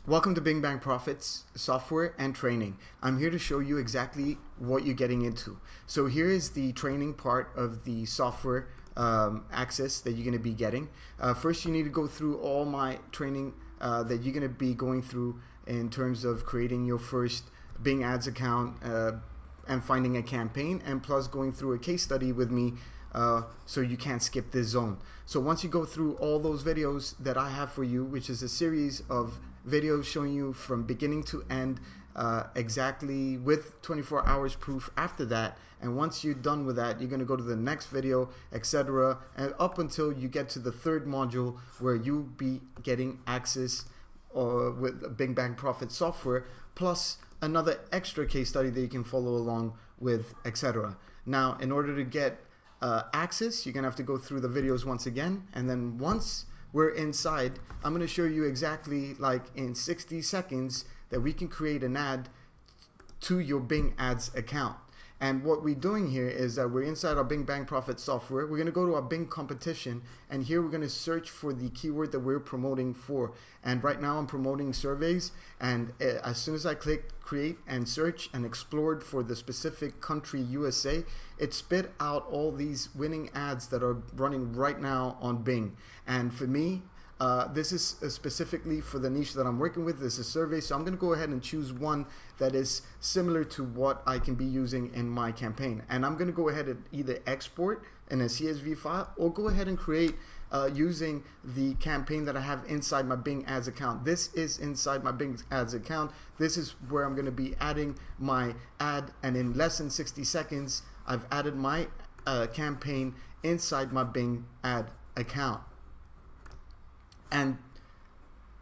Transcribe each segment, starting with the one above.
Welcome to Bing Bang Profits software and training. I'm here to show you exactly what you're getting into. So here is the training part of the software access that you're going to be getting. First, you need to go through all my training that you're going to be going through in terms of creating your first Bing Ads account and finding a campaign, and plus going through a case study with me so you can't skip this zone. So once you go through all those videos that I have for you, which is a series of videos showing you from beginning to end exactly with 24 hours proof after that, and once you're done with that, you're going to go to the next video, etc., and up until you get to the third module where you'll be getting access with Bing Bang Profit software plus another extra case study that you can follow along with, etc. Now, in order to get access, you're gonna have to go through the videos once again, and then once we're inside, I'm gonna show you exactly, like in 60 seconds, that we can create an ad to your Bing Ads account. And what we're doing here is that we're inside our Bing Bang Profit software. We're gonna go to our Bing competition, and here we're gonna search for the keyword that we're promoting for. And right now I'm promoting surveys, and as soon as I click create and search and explored for the specific country USA, it spit out all these winning ads that are running right now on Bing. And for me, this is specifically for the niche that I'm working with. This is survey, so I'm going to go ahead and choose one that is similar to what I can be using in my campaign. And I'm going to go ahead and either export in a CSV file or go ahead and create using the campaign that I have inside my Bing Ads account. This is inside my Bing Ads account. This is where I'm going to be adding my ad, and in less than 60 seconds, I've added my campaign inside my Bing Ad account. And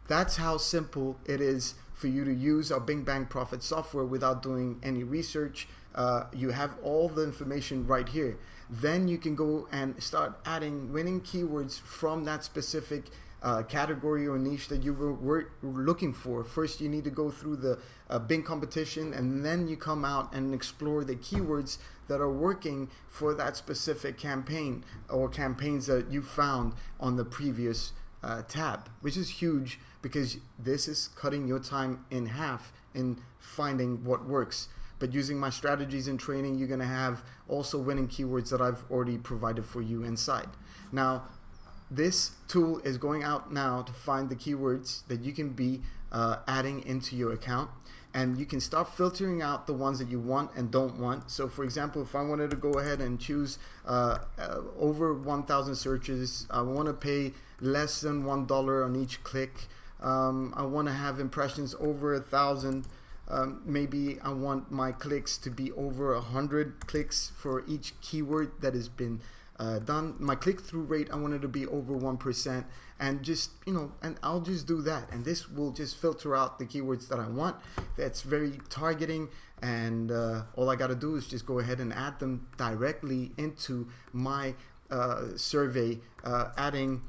that's how simple it is for you to use our Bing Bang Profit software without doing any research. You have all the information right here. Then you can go and start adding winning keywords from that specific category or niche that you were looking for. First, you need to go through the Bing competition, and then you come out and explore the keywords that are working for that specific campaign or campaigns that you found on the previous tab, which is huge because this is cutting your time in half in finding what works. But using my strategies and training, you're going to have also winning keywords that I've already provided for you inside. Now, this tool is going out now to find the keywords that you can be adding into your account, and you can start filtering out the ones that you want and don't want. So for example, if I wanted to go ahead and choose over 1,000 searches, I want to pay less than $1 on each click, I want to have impressions over 1,000, maybe I want my clicks to be over 100 clicks for each keyword that has been done. My click-through rate, I want it to be over 1%, and just, and I'll just do that, and this will just filter out the keywords that I want. That's very targeting, and all I got to do is just go ahead and add them directly into my survey, adding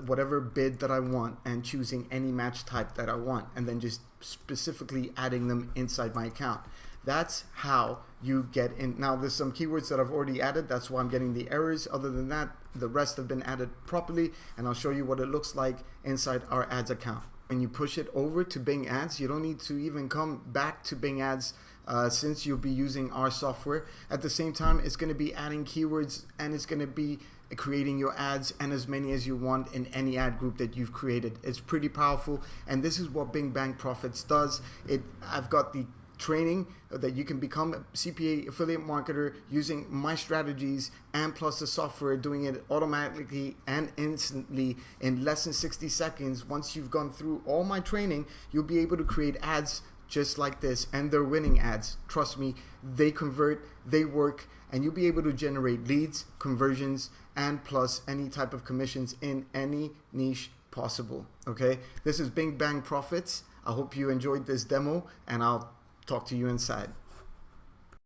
whatever bid that I want and choosing any match type that I want, and then just specifically adding them inside my account. That's how you get in. Now, there's some keywords that I've already added. That's why I'm getting the errors. Other than that, the rest have been added properly, and I'll show you what it looks like inside our ads account. When you push it over to Bing Ads, you don't need to even come back to Bing Ads since you'll be using our software. At the same time, it's going to be adding keywords, and it's going to be creating your ads, and as many as you want in any ad group that you've created. It's pretty powerful, and this is what Bing Bang Profits does. I've got the training that you can become a CPA affiliate marketer using my strategies, and plus the software doing it automatically and instantly in less than 60 seconds. Once you've gone through all my training, you'll be able to create ads just like this, and they're winning ads. Trust me, they convert, they work, and you'll be able to generate leads, conversions, and plus any type of commissions in any niche possible. Okay, this is Bing Bang Profits. I hope you enjoyed this demo, and I'll talk to you inside.